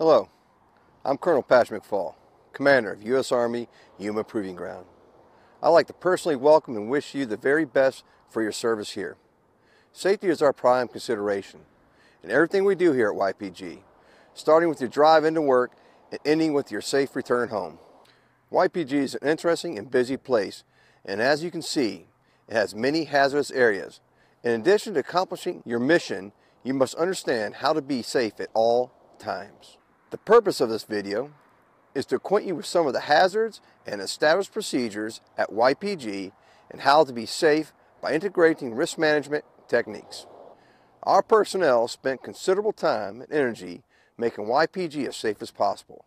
Hello, I'm Colonel Patrick McFall, Commander of U.S. Army Yuma Proving Ground. I'd like to personally welcome and wish you the very best for your service here. Safety is our prime consideration in everything we do here at YPG, starting with your drive into work and ending with your safe return home. YPG is an interesting and busy place, and as you can see, it has many hazardous areas. In addition to accomplishing your mission, you must understand how to be safe at all times. The purpose of this video is to acquaint you with some of the hazards and established procedures at YPG and how to be safe by integrating risk management techniques. Our personnel spent considerable time and energy making YPG as safe as possible.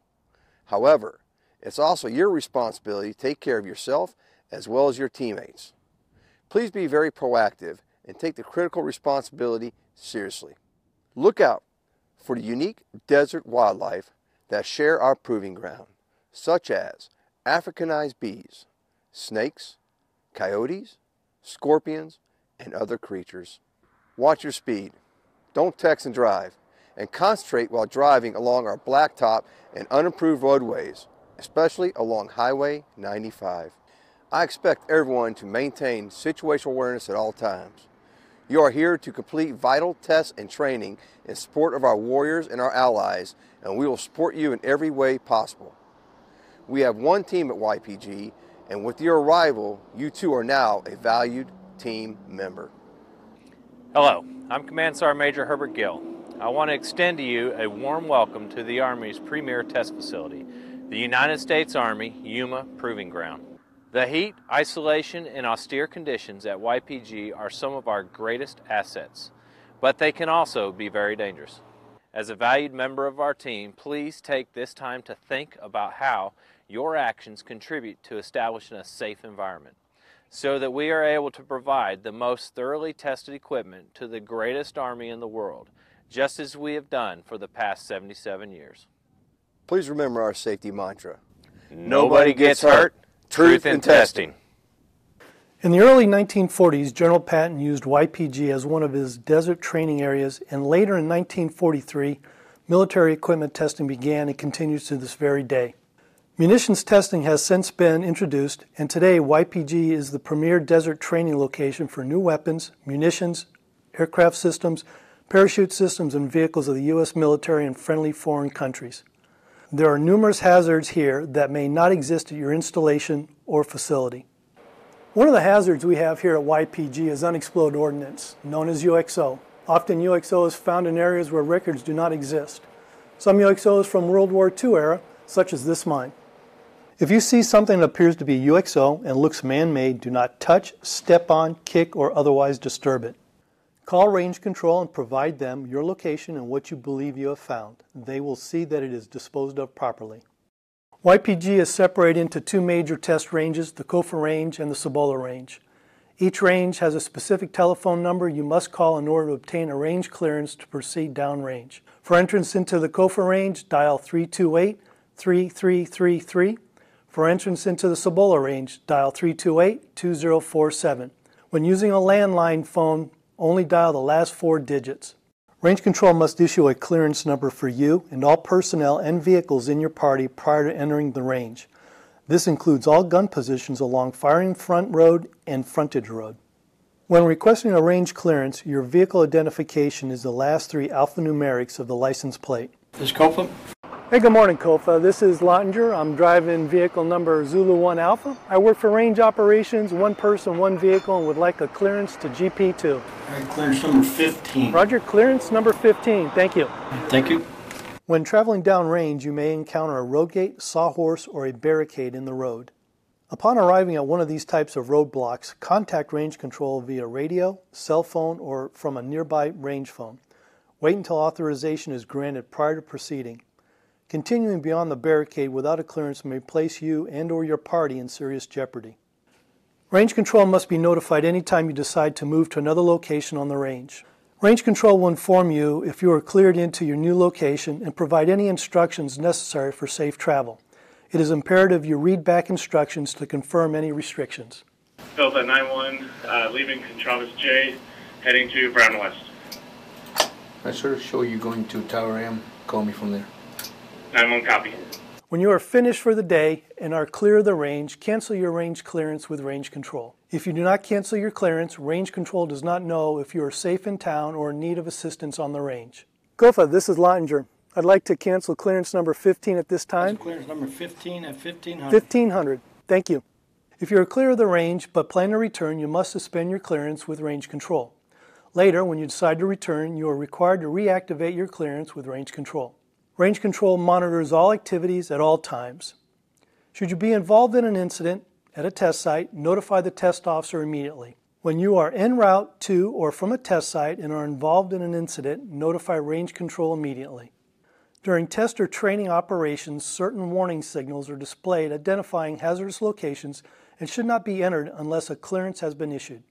However, it's also your responsibility to take care of yourself as well as your teammates. Please be very proactive and take the critical responsibility seriously. Look out for the unique desert wildlife that share our proving ground, such as Africanized bees, snakes, coyotes, scorpions, and other creatures. Watch your speed. Don't text and drive, and concentrate while driving along our blacktop and unimproved roadways, especially along Highway 95. I expect everyone to maintain situational awareness at all times. You are here to complete vital tests and training in support of our warriors and our allies, and we will support you in every way possible. We have one team at YPG, and with your arrival, you too are now a valued team member. Hello, I'm Command Sergeant Major Herbert Gill. I want to extend to you a warm welcome to the Army's premier test facility, the United States Army Yuma Proving Ground. The heat, isolation, and austere conditions at YPG are some of our greatest assets, but they can also be very dangerous. As a valued member of our team, please take this time to think about how your actions contribute to establishing a safe environment, so that we are able to provide the most thoroughly tested equipment to the greatest Army in the world, just as we have done for the past 77 years. Please remember our safety mantra. Nobody gets hurt. Truth in testing. In the early 1940s, General Patton used YPG as one of his desert training areas, and later in 1943, military equipment testing began and continues to this very day. Munitions testing has since been introduced, and today YPG is the premier desert training location for new weapons, munitions, aircraft systems, parachute systems, and vehicles of the U.S. military and friendly foreign countries. There are numerous hazards here that may not exist at your installation or facility. One of the hazards we have here at YPG is unexploded ordnance, known as UXO. Often UXO is found in areas where records do not exist. Some UXO is from World War II era, such as this mine. If you see something that appears to be UXO and looks man-made, do not touch, step on, kick, or otherwise disturb it. Call range control and provide them your location and what you believe you have found. They will see that it is disposed of properly. YPG is separated into two major test ranges, the COFA range and the Cibola range. Each range has a specific telephone number you must call in order to obtain a range clearance to proceed downrange. For entrance into the COFA range, dial 328-3333. For entrance into the Cibola range, dial 328-2047. When using a landline phone, only dial the last 4 digits. Range control must issue a clearance number for you and all personnel and vehicles in your party prior to entering the range. This includes all gun positions along firing front road and frontage road. When requesting a range clearance, your vehicle identification is the last 3 alphanumerics of the license plate. This is Copeland. Hey, good morning, COFA. This is Lottinger. I'm driving vehicle number Zulu 1 Alpha. I work for range operations, 1 person, 1 vehicle, and would like a clearance to GP2. All right, clearance number 15. Roger, clearance number 15. Thank you. Thank you. When traveling downrange, you may encounter a road gate, sawhorse, or a barricade in the road. Upon arriving at one of these types of roadblocks, contact range control via radio, cell phone, or from a nearby range phone. Wait until authorization is granted prior to proceeding. Continuing beyond the barricade without a clearance may place you and/or your party in serious jeopardy. Range control must be notified anytime you decide to move to another location on the range. Range control will inform you if you are cleared into your new location and provide any instructions necessary for safe travel. It is imperative you read back instructions to confirm any restrictions. Delta 91, leaving Contravis J, heading to Brown West. I sort of show you going to Tower M. Call me from there. 9-1 copy. When you are finished for the day and are clear of the range, cancel your range clearance with range control. If you do not cancel your clearance, range control does not know if you are safe in town or in need of assistance on the range. Kofa, this is Lottinger. I'd like to cancel clearance number 15 at this time. Clearance number 15 at 1500. 1500. Thank you. If you are clear of the range but plan to return, you must suspend your clearance with range control. Later, when you decide to return, you are required to reactivate your clearance with range control. Range control monitors all activities at all times. Should you be involved in an incident at a test site, notify the test officer immediately. When you are en route to or from a test site and are involved in an incident, notify range control immediately. During test or training operations, certain warning signals are displayed identifying hazardous locations and should not be entered unless a clearance has been issued.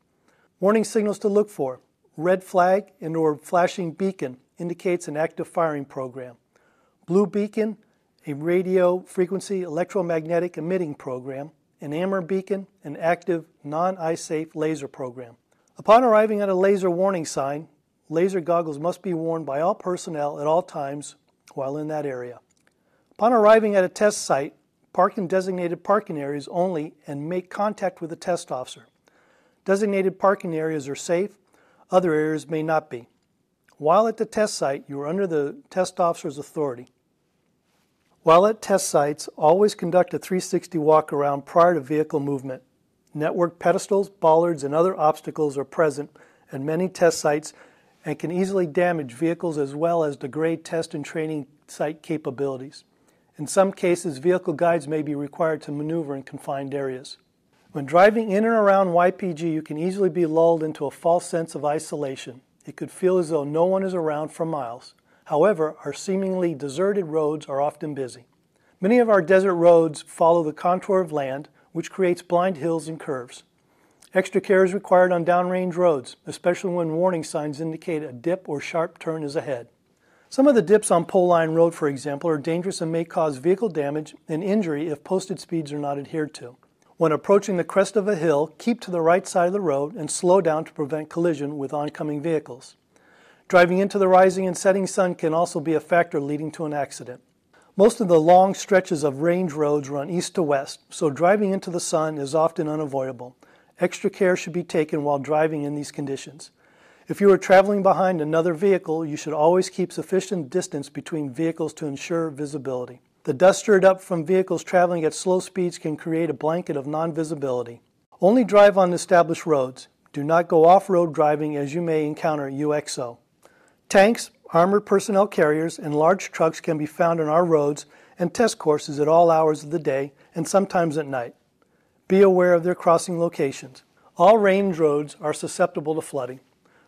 Warning signals to look for: red flag and or flashing beacon indicates an active firing program. Blue beacon, a radio frequency electromagnetic emitting program. An amber beacon, an active non-eye safe laser program. Upon arriving at a laser warning sign, laser goggles must be worn by all personnel at all times while in that area. Upon arriving at a test site, park in designated parking areas only and make contact with the test officer. Designated parking areas are safe, other areas may not be. While at the test site, you are under the test officer's authority. While at test sites, always conduct a 360 walk around prior to vehicle movement. Network pedestals, bollards, and other obstacles are present at many test sites and can easily damage vehicles as well as degrade test and training site capabilities. In some cases, vehicle guides may be required to maneuver in confined areas. When driving in and around YPG, you can easily be lulled into a false sense of isolation. It could feel as though no one is around for miles. However, our seemingly deserted roads are often busy. Many of our desert roads follow the contour of land, which creates blind hills and curves. Extra care is required on downrange roads, especially when warning signs indicate a dip or sharp turn is ahead. Some of the dips on Pole Line Road, for example, are dangerous and may cause vehicle damage and injury if posted speeds are not adhered to. When approaching the crest of a hill, keep to the right side of the road and slow down to prevent collision with oncoming vehicles. Driving into the rising and setting sun can also be a factor leading to an accident. Most of the long stretches of range roads run east to west, so driving into the sun is often unavoidable. Extra care should be taken while driving in these conditions. If you are traveling behind another vehicle, you should always keep sufficient distance between vehicles to ensure visibility. The dust stirred up from vehicles traveling at slow speeds can create a blanket of non-visibility. Only drive on established roads. Do not go off-road driving as you may encounter UXO. Tanks, armored personnel carriers, and large trucks can be found on our roads and test courses at all hours of the day and sometimes at night. Be aware of their crossing locations. All range roads are susceptible to flooding.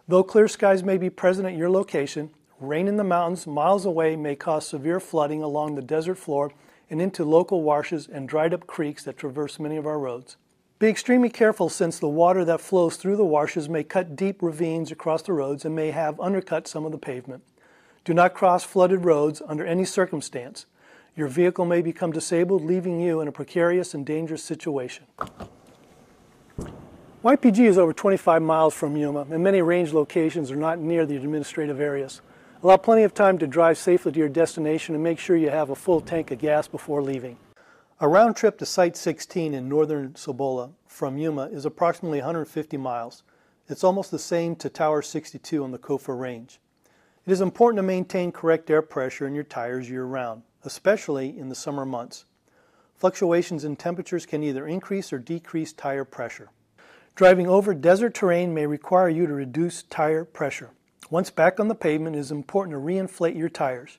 Though clear skies may be present at your location, rain in the mountains miles away may cause severe flooding along the desert floor and into local washes and dried up creeks that traverse many of our roads. Be extremely careful since the water that flows through the washes may cut deep ravines across the roads and may have undercut some of the pavement. Do not cross flooded roads under any circumstance. Your vehicle may become disabled, leaving you in a precarious and dangerous situation. YPG is over 25 miles from Yuma, and many range locations are not near the administrative areas. Allow plenty of time to drive safely to your destination and make sure you have a full tank of gas before leaving. A round trip to Site 16 in northern Sobola from Yuma is approximately 150 miles. It's almost the same to Tower 62 on the Kofa Range. It is important to maintain correct air pressure in your tires year-round, especially in the summer months. Fluctuations in temperatures can either increase or decrease tire pressure. Driving over desert terrain may require you to reduce tire pressure. Once back on the pavement, it is important to reinflate your tires.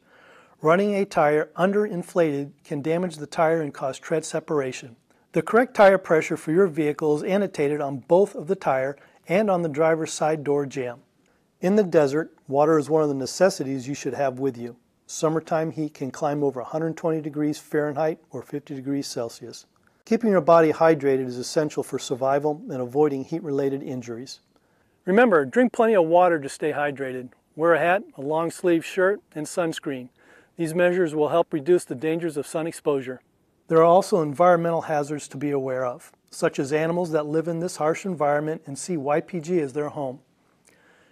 Running a tire underinflated can damage the tire and cause tread separation. The correct tire pressure for your vehicle is annotated on both of the tire and on the driver's side door jamb. In the desert, water is one of the necessities you should have with you. Summertime heat can climb over 120 degrees Fahrenheit or 50 degrees Celsius. Keeping your body hydrated is essential for survival and avoiding heat-related injuries. Remember, drink plenty of water to stay hydrated. Wear a hat, a long-sleeve shirt, and sunscreen. These measures will help reduce the dangers of sun exposure. There are also environmental hazards to be aware of, such as animals that live in this harsh environment and see YPG as their home.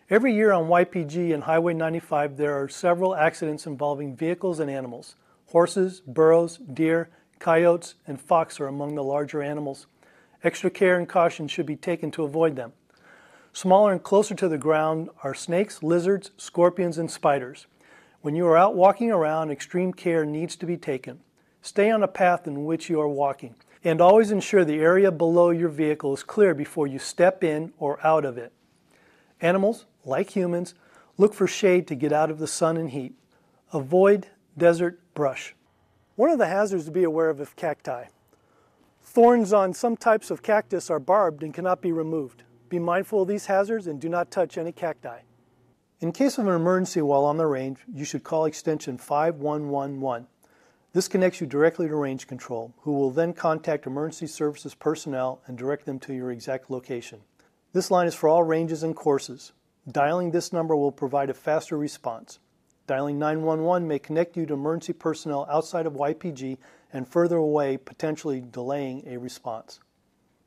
Every year on YPG and Highway 95 there are several accidents involving vehicles and animals. Horses, burros, deer, coyotes, and fox are among the larger animals. Extra care and caution should be taken to avoid them. Smaller and closer to the ground are snakes, lizards, scorpions, and spiders. When you are out walking around, extreme care needs to be taken. Stay on a path in which you are walking, and always ensure the area below your vehicle is clear before you step in or out of it. Animals, like humans, look for shade to get out of the sun and heat. Avoid desert brush. One of the hazards to be aware of is cacti. Thorns on some types of cactus are barbed and cannot be removed. Be mindful of these hazards and do not touch any cacti. In case of an emergency while on the range, you should call extension 5111. This connects you directly to range control, who will then contact emergency services personnel and direct them to your exact location. This line is for all ranges and courses. Dialing this number will provide a faster response. Dialing 911 may connect you to emergency personnel outside of YPG and further away, potentially delaying a response.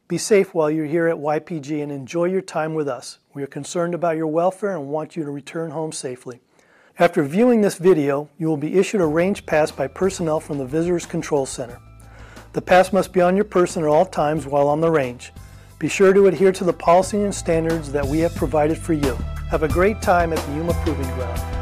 Be safe while you're here at YPG and enjoy your time with us. We are concerned about your welfare and want you to return home safely. After viewing this video, you will be issued a range pass by personnel from the Visitors Control Center. The pass must be on your person at all times while on the range. Be sure to adhere to the policy and standards that we have provided for you. Have a great time at the Yuma Proving Ground.